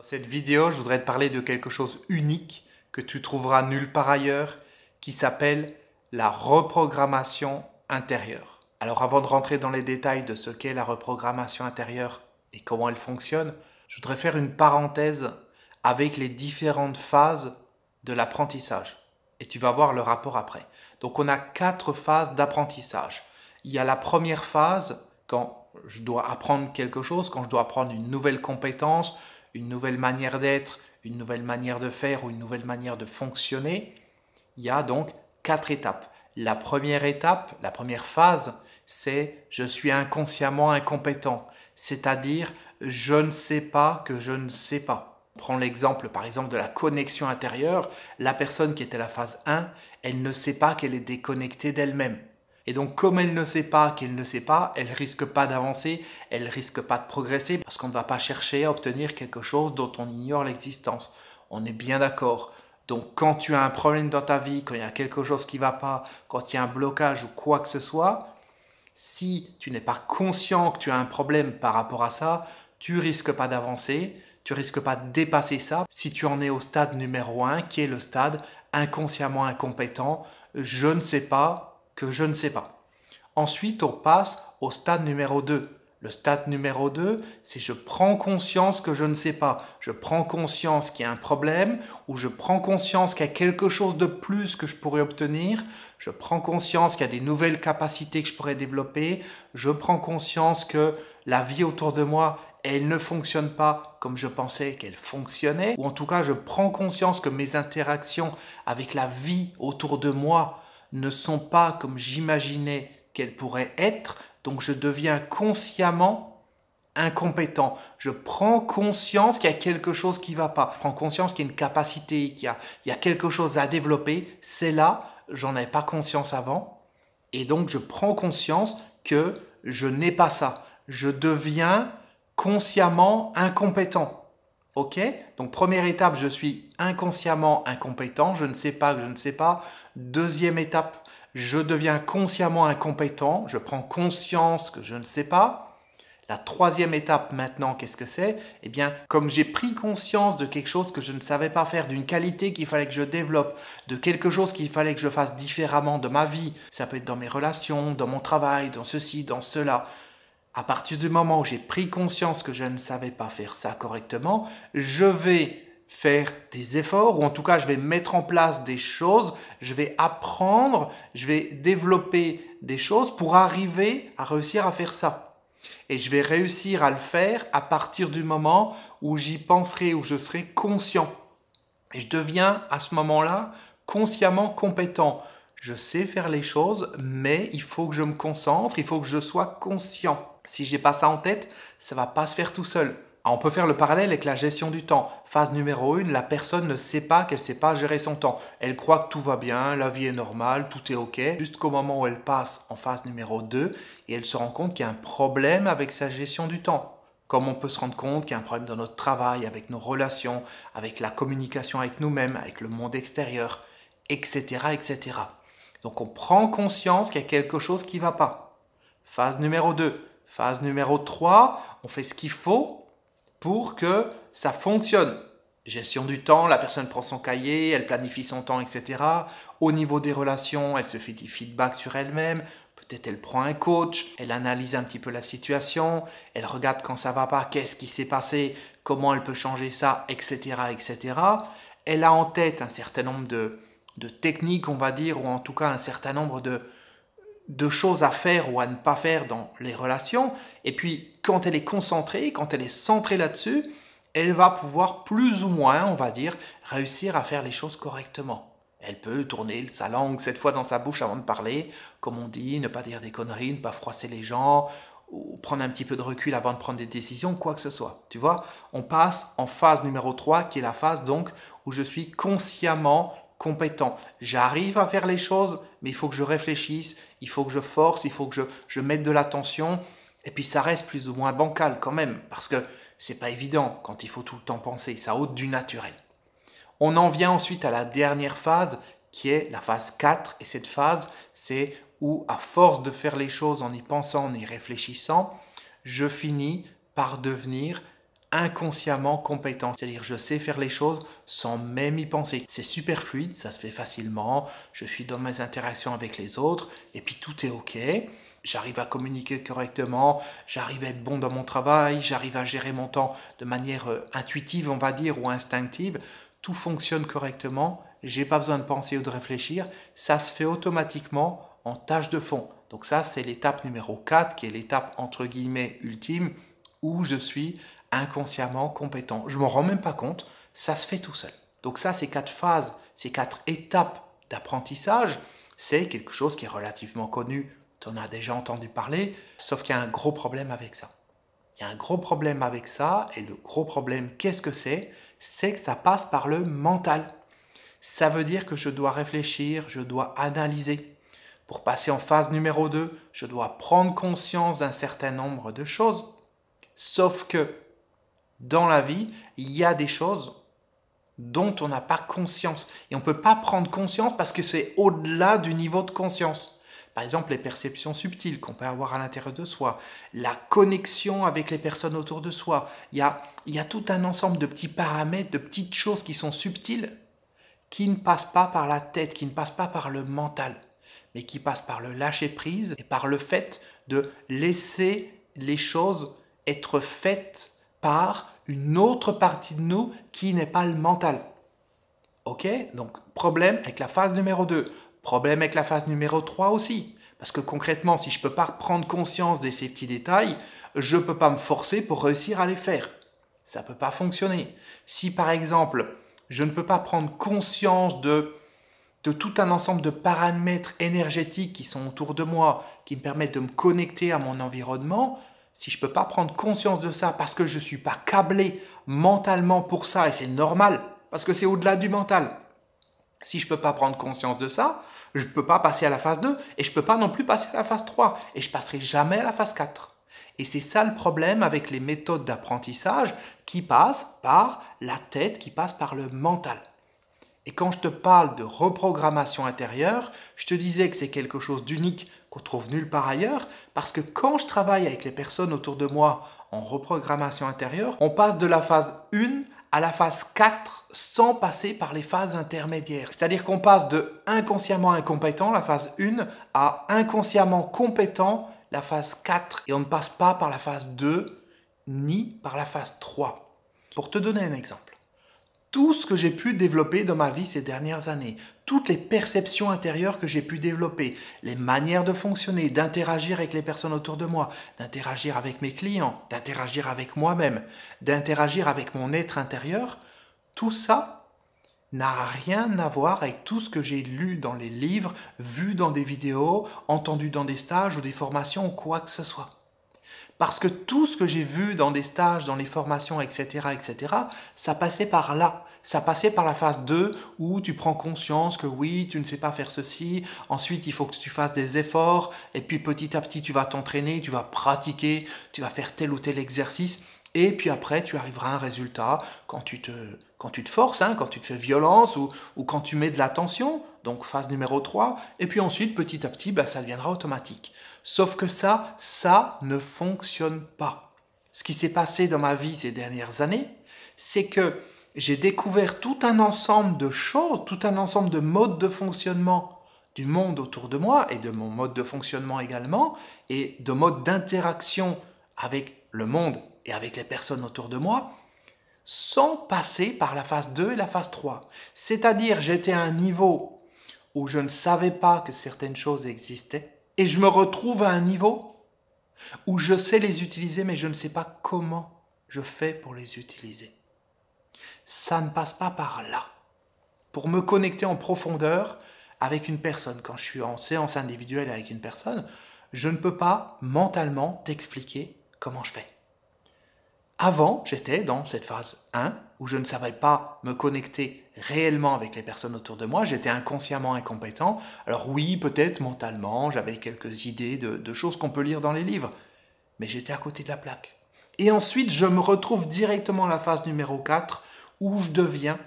Dans cette vidéo, je voudrais te parler de quelque chose unique que tu trouveras nulle part ailleurs, qui s'appelle la reprogrammation intérieure. Alors avant de rentrer dans les détails de ce qu'est la reprogrammation intérieure et comment elle fonctionne, je voudrais faire une parenthèse avec les différentes phases de l'apprentissage. Et tu vas voir le rapport après. Donc on a 4 phases d'apprentissage. Il y a la première phase, quand je dois apprendre quelque chose, quand je dois apprendre une nouvelle compétence, une nouvelle manière d'être, une nouvelle manière de faire ou une nouvelle manière de fonctionner. Il y a donc 4 étapes. La première étape, la première phase, c'est je suis inconsciemment incompétent. C'est-à-dire je ne sais pas que je ne sais pas. Prends l'exemple par exemple de la connexion intérieure. La personne qui était à la phase 1, elle ne sait pas qu'elle est déconnectée d'elle-même. Et donc, comme elle ne sait pas qu'elle ne sait pas, elle risque pas d'avancer, elle risque pas de progresser parce qu'on ne va pas chercher à obtenir quelque chose dont on ignore l'existence. On est bien d'accord. Donc, quand tu as un problème dans ta vie, quand il y a quelque chose qui ne va pas, quand il y a un blocage ou quoi que ce soit, si tu n'es pas conscient que tu as un problème par rapport à ça, tu risques pas d'avancer, tu risques pas de dépasser ça. Si tu en es au stade numéro 1, qui est le stade inconsciemment incompétent, je ne sais pas que je ne sais pas. Ensuite, on passe au stade numéro 2. Le stade numéro 2, c'est je prends conscience que je ne sais pas. Je prends conscience qu'il y a un problème ou je prends conscience qu'il y a quelque chose de plus que je pourrais obtenir. Je prends conscience qu'il y a des nouvelles capacités que je pourrais développer. Je prends conscience que la vie autour de moi, elle ne fonctionne pas comme je pensais qu'elle fonctionnait. Ou en tout cas, je prends conscience que mes interactions avec la vie autour de moi ne sont pas comme j'imaginais qu'elles pourraient être, donc je deviens consciemment incompétent. Je prends conscience qu'il y a quelque chose qui ne va pas. Je prends conscience qu'il y a une capacité, qu'il y a quelque chose à développer. C'est là, j'en avais pas conscience avant. Et donc je prends conscience que je n'ai pas ça. Je deviens consciemment incompétent. Ok? Donc première étape, je suis inconsciemment incompétent, je ne sais pas que je ne sais pas. Deuxième étape, je deviens consciemment incompétent, je prends conscience que je ne sais pas. La troisième étape maintenant, qu'est-ce que c'est? Eh bien, comme j'ai pris conscience de quelque chose que je ne savais pas faire, d'une qualité qu'il fallait que je développe, de quelque chose qu'il fallait que je fasse différemment de ma vie, ça peut être dans mes relations, dans mon travail, dans ceci, dans cela. À partir du moment où j'ai pris conscience que je ne savais pas faire ça correctement, je vais faire des efforts, ou en tout cas je vais mettre en place des choses, je vais apprendre, je vais développer des choses pour arriver à réussir à faire ça. Et je vais réussir à le faire à partir du moment où j'y penserai, où je serai conscient. Et je deviens à ce moment-là consciemment compétent. Je sais faire les choses, mais il faut que je me concentre, il faut que je sois conscient. Si j'ai pas ça en tête, ça va pas se faire tout seul. On peut faire le parallèle avec la gestion du temps. Phase numéro 1, la personne ne sait pas qu'elle ne sait pas gérer son temps. Elle croit que tout va bien, la vie est normale, tout est ok, jusqu'au moment où elle passe en phase numéro 2 et elle se rend compte qu'il y a un problème avec sa gestion du temps. Comme on peut se rendre compte qu'il y a un problème dans notre travail, avec nos relations, avec la communication avec nous-mêmes, avec le monde extérieur, etc., etc. Donc on prend conscience qu'il y a quelque chose qui ne va pas. Phase numéro 2. Phase numéro 3, on fait ce qu'il faut pour que ça fonctionne. Gestion du temps, la personne prend son cahier, elle planifie son temps, etc. Au niveau des relations, elle se fait des feedbacks sur elle-même. Peut-être elle prend un coach, elle analyse un petit peu la situation, elle regarde quand ça va pas, qu'est-ce qui s'est passé, comment elle peut changer ça, etc., etc. Elle a en tête un certain nombre de techniques, on va dire, ou en tout cas un certain nombre de choses à faire ou à ne pas faire dans les relations. Et puis, quand elle est concentrée, quand elle est centrée là-dessus, elle va pouvoir plus ou moins, on va dire, réussir à faire les choses correctement. Elle peut tourner sa langue 7 fois dans sa bouche avant de parler, comme on dit, ne pas dire des conneries, ne pas froisser les gens, ou prendre un petit peu de recul avant de prendre des décisions, quoi que ce soit. Tu vois, on passe en phase numéro 3, qui est la phase donc où je suis consciemment compétent. J'arrive à faire les choses, mais il faut que je réfléchisse, il faut que je force, il faut que je mette de l'attention. Et puis ça reste plus ou moins bancal quand même, parce que c'est pas évident quand il faut tout le temps penser, ça ôte du naturel. On en vient ensuite à la dernière phase, qui est la phase 4, et cette phase, c'est où à force de faire les choses en y pensant, en y réfléchissant, je finis par devenir inconsciemment compétent. C'est-à-dire je sais faire les choses sans même y penser. C'est super fluide, ça se fait facilement. Je suis dans mes interactions avec les autres et puis tout est OK. J'arrive à communiquer correctement, j'arrive à être bon dans mon travail, j'arrive à gérer mon temps de manière intuitive, on va dire, ou instinctive. Tout fonctionne correctement, j'ai pas besoin de penser ou de réfléchir, ça se fait automatiquement en tâche de fond. Donc ça, c'est l'étape numéro 4, qui est l'étape entre guillemets ultime, où je suis inconsciemment compétent. Je m'en rends même pas compte, ça se fait tout seul. Donc ça, ces 4 phases, ces 4 étapes d'apprentissage, c'est quelque chose qui est relativement connu. Tu en as déjà entendu parler, sauf qu'il y a un gros problème avec ça. Il y a un gros problème avec ça, et le gros problème, qu'est-ce que c'est? C'est que ça passe par le mental. Ça veut dire que je dois réfléchir, je dois analyser. Pour passer en phase numéro 2, je dois prendre conscience d'un certain nombre de choses. Sauf que dans la vie, il y a des choses dont on n'a pas conscience. Et on ne peut pas prendre conscience parce que c'est au-delà du niveau de conscience. Par exemple, les perceptions subtiles qu'on peut avoir à l'intérieur de soi, la connexion avec les personnes autour de soi. Il y a tout un ensemble de petits paramètres, de petites choses qui sont subtiles, qui ne passent pas par la tête, qui ne passent pas par le mental, mais qui passent par le lâcher-prise et par le fait de laisser les choses être faites par une autre partie de nous qui n'est pas le mental. Ok? Donc, problème avec la phase numéro 2. Problème avec la phase numéro 3 aussi. Parce que concrètement, si je ne peux pas prendre conscience de ces petits détails, je ne peux pas me forcer pour réussir à les faire. Ça ne peut pas fonctionner. Si par exemple, je ne peux pas prendre conscience de tout un ensemble de paramètres énergétiques qui sont autour de moi, qui me permettent de me connecter à mon environnement, si je ne peux pas prendre conscience de ça parce que je ne suis pas câblé mentalement pour ça, et c'est normal, parce que c'est au-delà du mental. Si je ne peux pas prendre conscience de ça, je ne peux pas passer à la phase 2 et je ne peux pas non plus passer à la phase 3 et je ne passerai jamais à la phase 4. Et c'est ça le problème avec les méthodes d'apprentissage qui passent par la tête, qui passent par le mental. Et quand je te parle de reprogrammation intérieure, je te disais que c'est quelque chose d'unique qu'on trouve nulle part ailleurs parce que quand je travaille avec les personnes autour de moi en reprogrammation intérieure, on passe de la phase 1 à la phase 4 sans passer par les phases intermédiaires. C'est-à-dire qu'on passe de inconsciemment incompétent, la phase 1, à inconsciemment compétent, la phase 4. Et on ne passe pas par la phase 2 ni par la phase 3. Pour te donner un exemple, tout ce que j'ai pu développer dans ma vie ces dernières années, toutes les perceptions intérieures que j'ai pu développer, les manières de fonctionner, d'interagir avec les personnes autour de moi, d'interagir avec mes clients, d'interagir avec moi-même, d'interagir avec mon être intérieur, tout ça n'a rien à voir avec tout ce que j'ai lu dans les livres, vu dans des vidéos, entendu dans des stages ou des formations ou quoi que ce soit. Parce que tout ce que j'ai vu dans des stages, dans les formations, etc., ça passait par là. Ça passait par la phase 2 où tu prends conscience que oui, tu ne sais pas faire ceci. Ensuite, il faut que tu fasses des efforts. Et puis petit à petit, tu vas t'entraîner, tu vas pratiquer, tu vas faire tel ou tel exercice. Et puis après, tu arriveras à un résultat quand tu te forces, quand tu te fais violence ou quand tu mets de l'attention. Donc phase numéro 3. Et puis ensuite, petit à petit, ça deviendra automatique. Sauf que ça ne fonctionne pas. Ce qui s'est passé dans ma vie ces dernières années, c'est que j'ai découvert tout un ensemble de choses, tout un ensemble de modes de fonctionnement du monde autour de moi et de mon mode de fonctionnement également, et de modes d'interaction avec le monde et avec les personnes autour de moi, sans passer par la phase 2 et la phase 3. C'est-à-dire, j'étais à un niveau où je ne savais pas que certaines choses existaient, et je me retrouve à un niveau où je sais les utiliser, mais je ne sais pas comment je fais pour les utiliser. Ça ne passe pas par là. Pour me connecter en profondeur avec une personne, quand je suis en séance individuelle avec une personne, je ne peux pas mentalement t'expliquer comment je fais. Avant, j'étais dans cette phase 1 où je ne savais pas me connecter réellement avec les personnes autour de moi, j'étais inconsciemment incompétent. Alors oui, peut-être mentalement, j'avais quelques idées de choses qu'on peut lire dans les livres, mais j'étais à côté de la plaque. Et ensuite, je me retrouve directement à la phase numéro 4 où je deviens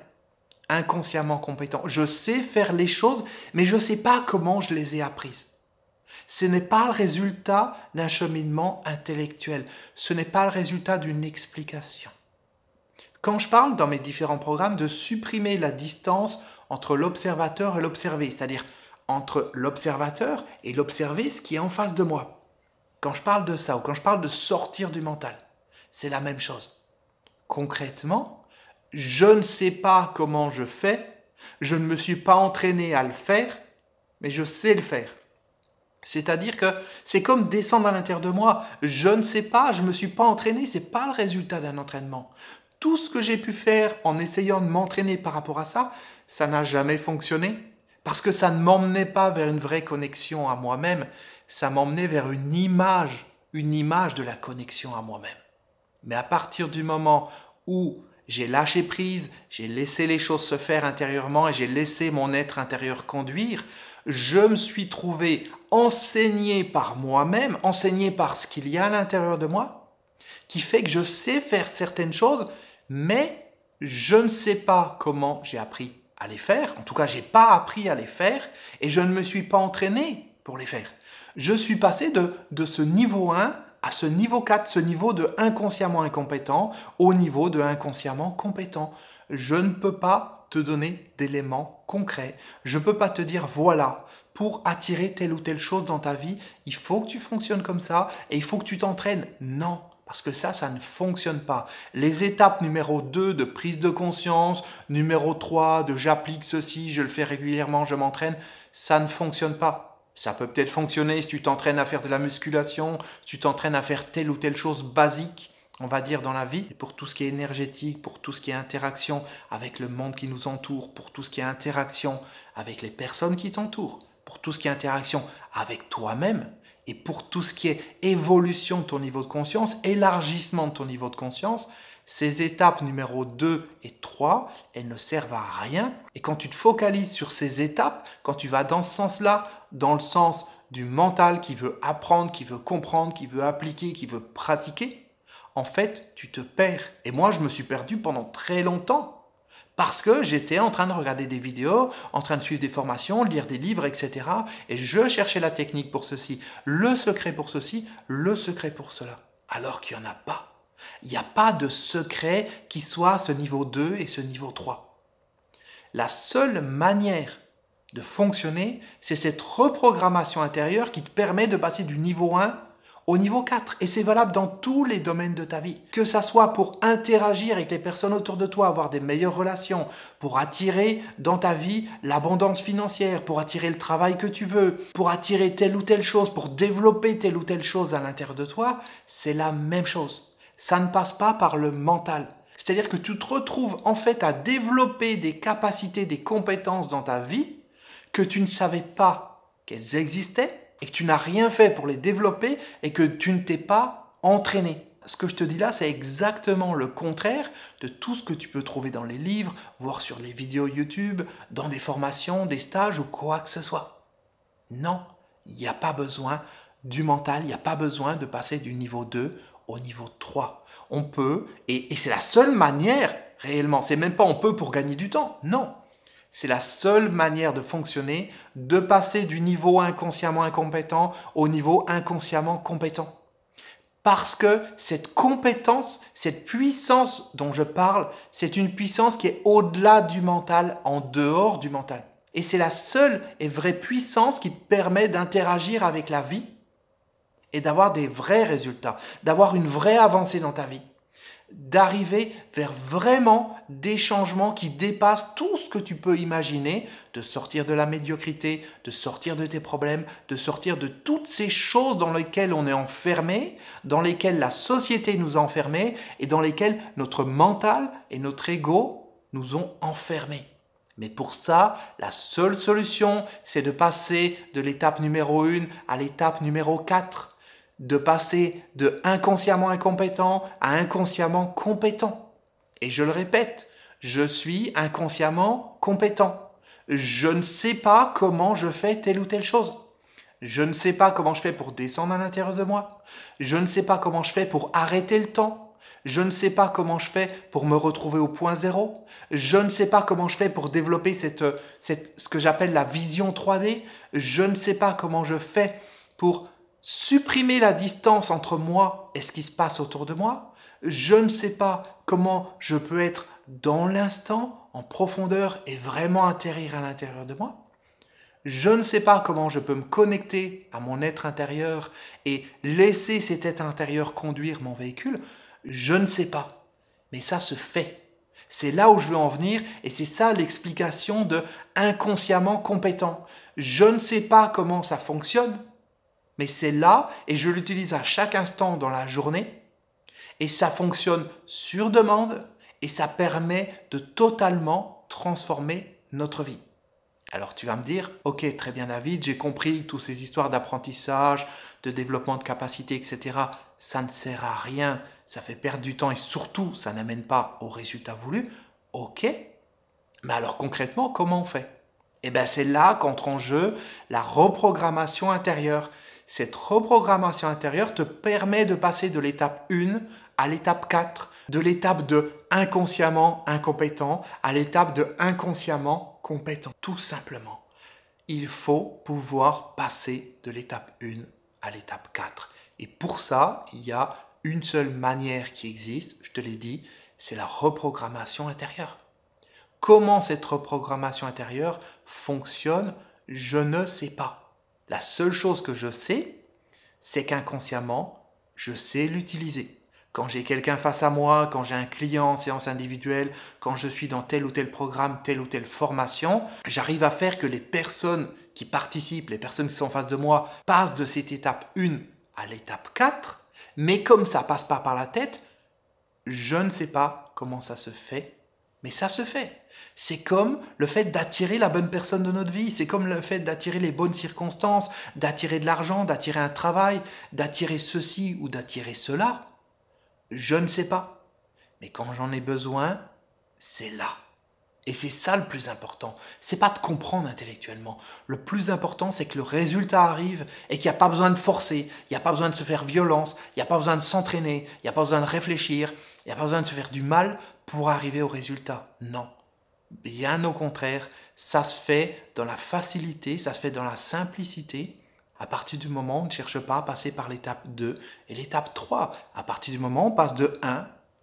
inconsciemment compétent. Je sais faire les choses, mais je ne sais pas comment je les ai apprises. Ce n'est pas le résultat d'un cheminement intellectuel. Ce n'est pas le résultat d'une explication. Quand je parle dans mes différents programmes de supprimer la distance entre l'observateur et l'observé, c'est-à-dire entre l'observateur et l'observé, ce qui est en face de moi. Quand je parle de ça ou quand je parle de sortir du mental, c'est la même chose. Concrètement, je ne sais pas comment je fais, je ne me suis pas entraîné à le faire, mais je sais le faire. C'est-à-dire que c'est comme descendre à l'intérieur de moi. Je ne sais pas, je ne me suis pas entraîné, ce n'est pas le résultat d'un entraînement. Tout ce que j'ai pu faire en essayant de m'entraîner par rapport à ça, ça n'a jamais fonctionné. Parce que ça ne m'emmenait pas vers une vraie connexion à moi-même, ça m'emmenait vers une image de la connexion à moi-même. Mais à partir du moment où j'ai lâché prise, j'ai laissé les choses se faire intérieurement et j'ai laissé mon être intérieur conduire, je me suis trouvé enseigné par moi-même, enseigné par ce qu'il y a à l'intérieur de moi, qui fait que je sais faire certaines choses, mais je ne sais pas comment j'ai appris à les faire. En tout cas, je n'ai pas appris à les faire et je ne me suis pas entraîné pour les faire. Je suis passé de ce niveau 1 à ce niveau 4, ce niveau de inconsciemment incompétent au niveau de inconsciemment compétent. Je ne peux pas te donner d'éléments concrets. Je ne peux pas te dire voilà, pour attirer telle ou telle chose dans ta vie, il faut que tu fonctionnes comme ça et il faut que tu t'entraînes. Non, parce que ça ne fonctionne pas. Les étapes numéro 2 de prise de conscience, numéro 3 de j'applique ceci, je le fais régulièrement, je m'entraîne, ça ne fonctionne pas. Ça peut peut-être fonctionner si tu t'entraînes à faire de la musculation, si tu t'entraînes à faire telle ou telle chose basique, on va dire, dans la vie. Et pour tout ce qui est énergétique, pour tout ce qui est interaction avec le monde qui nous entoure, pour tout ce qui est interaction avec les personnes qui t'entourent, pour tout ce qui est interaction avec toi-même, et pour tout ce qui est évolution de ton niveau de conscience, élargissement de ton niveau de conscience, ces étapes numéro 2 et 3, elles ne servent à rien. Et quand tu te focalises sur ces étapes, quand tu vas dans ce sens-là, dans le sens du mental qui veut apprendre, qui veut comprendre, qui veut appliquer, qui veut pratiquer, en fait, tu te perds. Et moi, je me suis perdu pendant très longtemps. Parce que j'étais en train de regarder des vidéos, en train de suivre des formations, lire des livres, etc. Et je cherchais la technique pour ceci, le secret pour ceci, le secret pour cela. Alors qu'il n'y en a pas. Il n'y a pas de secret qui soit ce niveau 2 et ce niveau 3. La seule manière de fonctionner, c'est cette reprogrammation intérieure qui te permet de passer du niveau 1 au niveau 4. Et c'est valable dans tous les domaines de ta vie. Que ça soit pour interagir avec les personnes autour de toi, avoir des meilleures relations, pour attirer dans ta vie l'abondance financière, pour attirer le travail que tu veux, pour attirer telle ou telle chose, pour développer telle ou telle chose à l'intérieur de toi, c'est la même chose. Ça ne passe pas par le mental. C'est-à-dire que tu te retrouves en fait à développer des capacités, des compétences dans ta vie que tu ne savais pas qu'elles existaient et que tu n'as rien fait pour les développer et que tu ne t'es pas entraîné. Ce que je te dis là, c'est exactement le contraire de tout ce que tu peux trouver dans les livres, voir sur les vidéos YouTube, dans des formations, des stages ou quoi que ce soit. Non, il n'y a pas besoin du mental, il n'y a pas besoin de passer du niveau 2 au niveau 3. On peut, et c'est la seule manière réellement, c'est même pas on peut pour gagner du temps, non. C'est la seule manière de fonctionner, de passer du niveau inconsciemment incompétent au niveau inconsciemment compétent. Parce que cette compétence, cette puissance dont je parle, c'est une puissance qui est au-delà du mental, en dehors du mental. Et c'est la seule et vraie puissance qui te permet d'interagir avec la vie et d'avoir des vrais résultats, d'avoir une vraie avancée dans ta vie, d'arriver vers vraiment des changements qui dépassent tout ce que tu peux imaginer, de sortir de la médiocrité, de sortir de tes problèmes, de sortir de toutes ces choses dans lesquelles on est enfermé, dans lesquelles la société nous a enfermés et dans lesquelles notre mental et notre ego nous ont enfermés. Mais pour ça, la seule solution, c'est de passer de l'étape numéro 1 à l'étape numéro 4. De passer de inconsciemment incompétent à inconsciemment compétent. Et je le répète, je suis inconsciemment compétent. Je ne sais pas comment je fais telle ou telle chose. Je ne sais pas comment je fais pour descendre à l'intérieur de moi. Je ne sais pas comment je fais pour arrêter le temps. Je ne sais pas comment je fais pour me retrouver au point zéro. Je ne sais pas comment je fais pour développer ce que j'appelle la vision 3D. Je ne sais pas comment je fais pour supprimer la distance entre moi et ce qui se passe autour de moi. Je ne sais pas comment je peux être dans l'instant, en profondeur et vraiment atterrir à l'intérieur de moi. Je ne sais pas comment je peux me connecter à mon être intérieur et laisser cet être intérieur conduire mon véhicule. Je ne sais pas. Mais ça se fait. C'est là où je veux en venir et c'est ça l'explication de inconsciemment compétent. Je ne sais pas comment ça fonctionne, mais c'est là et je l'utilise à chaque instant dans la journée et ça fonctionne sur demande et ça permet de totalement transformer notre vie. Alors tu vas me dire, ok, très bien David, j'ai compris toutes ces histoires d'apprentissage, de développement de capacité, etc. Ça ne sert à rien, ça fait perdre du temps et surtout, ça n'amène pas au résultat voulu. Ok, mais alors concrètement, comment on fait? Eh bien c'est là qu'entre en jeu la reprogrammation intérieure. Cette reprogrammation intérieure te permet de passer de l'étape 1 à l'étape 4, de l'étape de inconsciemment incompétent à l'étape de inconsciemment compétent. Tout simplement, il faut pouvoir passer de l'étape 1 à l'étape 4. Et pour ça, il y a une seule manière qui existe, je te l'ai dit, c'est la reprogrammation intérieure. Comment cette reprogrammation intérieure fonctionne, je ne sais pas. La seule chose que je sais, c'est qu'inconsciemment, je sais l'utiliser. Quand j'ai quelqu'un face à moi, quand j'ai un client en séance individuelle, quand je suis dans tel ou tel programme, telle ou telle formation, j'arrive à faire que les personnes qui participent, les personnes qui sont en face de moi, passent de cette étape 1 à l'étape 4, mais comme ça passe pas par la tête, je ne sais pas comment ça se fait, mais ça se fait. C'est comme le fait d'attirer la bonne personne de notre vie, c'est comme le fait d'attirer les bonnes circonstances, d'attirer de l'argent, d'attirer un travail, d'attirer ceci ou d'attirer cela. Je ne sais pas, mais quand j'en ai besoin, c'est là. Et c'est ça le plus important. C'est pas de comprendre intellectuellement. Le plus important, c'est que le résultat arrive et qu'il n'y a pas besoin de forcer, il n'y a pas besoin de se faire violence, il n'y a pas besoin de s'entraîner, il n'y a pas besoin de réfléchir, il n'y a pas besoin de se faire du mal pour arriver au résultat. Non. Bien au contraire, ça se fait dans la facilité, ça se fait dans la simplicité. À partir du moment où on ne cherche pas à passer par l'étape 2 et l'étape 3, à partir du moment où on passe de 1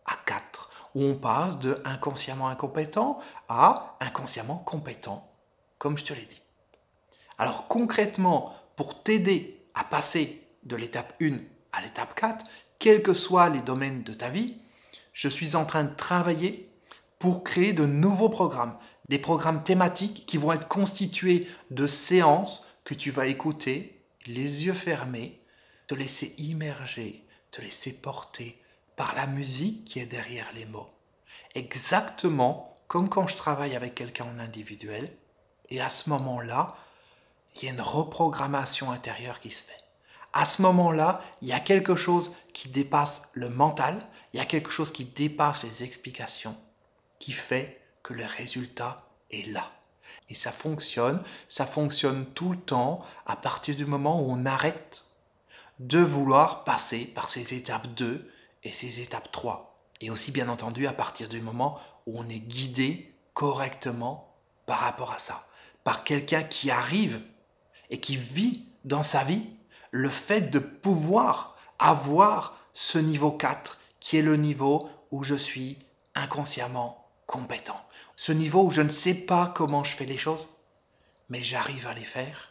à 4, où on passe de inconsciemment incompétent à inconsciemment compétent, comme je te l'ai dit. Alors concrètement, pour t'aider à passer de l'étape 1 à l'étape 4, quels que soient les domaines de ta vie, je suis en train de travailler pour créer de nouveaux programmes, des programmes thématiques qui vont être constitués de séances que tu vas écouter les yeux fermés, te laisser immerger, te laisser porter par la musique qui est derrière les mots. Exactement comme quand je travaille avec quelqu'un en individuel, et à ce moment-là, il y a une reprogrammation intérieure qui se fait. À ce moment-là, il y a quelque chose qui dépasse le mental, il y a quelque chose qui dépasse les explications, qui fait que le résultat est là. Et ça fonctionne tout le temps à partir du moment où on arrête de vouloir passer par ces étapes 2 et ces étapes 3. Et aussi bien entendu à partir du moment où on est guidé correctement par rapport à ça. Par quelqu'un qui arrive et qui vit dans sa vie le fait de pouvoir avoir ce niveau 4 qui est le niveau où je suis inconsciemment compétent. Ce niveau où je ne sais pas comment je fais les choses, mais j'arrive à les faire.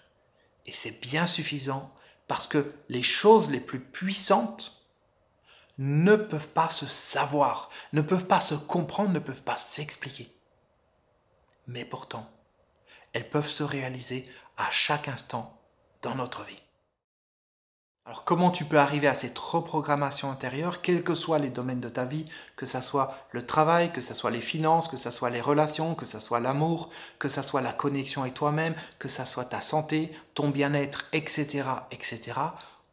Et c'est bien suffisant parce que les choses les plus puissantes ne peuvent pas se savoir, ne peuvent pas se comprendre, ne peuvent pas s'expliquer. Mais pourtant, elles peuvent se réaliser à chaque instant dans notre vie. Alors comment tu peux arriver à cette reprogrammation intérieure, quels que soient les domaines de ta vie, que ce soit le travail, que ce soit les finances, que ce soit les relations, que ce soit l'amour, que ce soit la connexion avec toi-même, que ce soit ta santé, ton bien-être, etc., etc.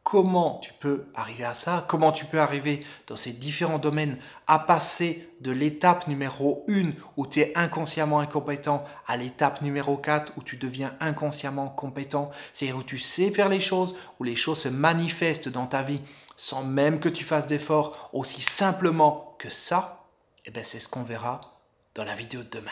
Comment tu peux arriver à ça? Comment tu peux arriver dans ces différents domaines à passer de l'étape numéro 1 où tu es inconsciemment incompétent à l'étape numéro 4 où tu deviens inconsciemment compétent, c'est-à-dire où tu sais faire les choses, où les choses se manifestent dans ta vie sans même que tu fasses d'efforts, aussi simplement que ça, et bien c'est ce qu'on verra dans la vidéo de demain.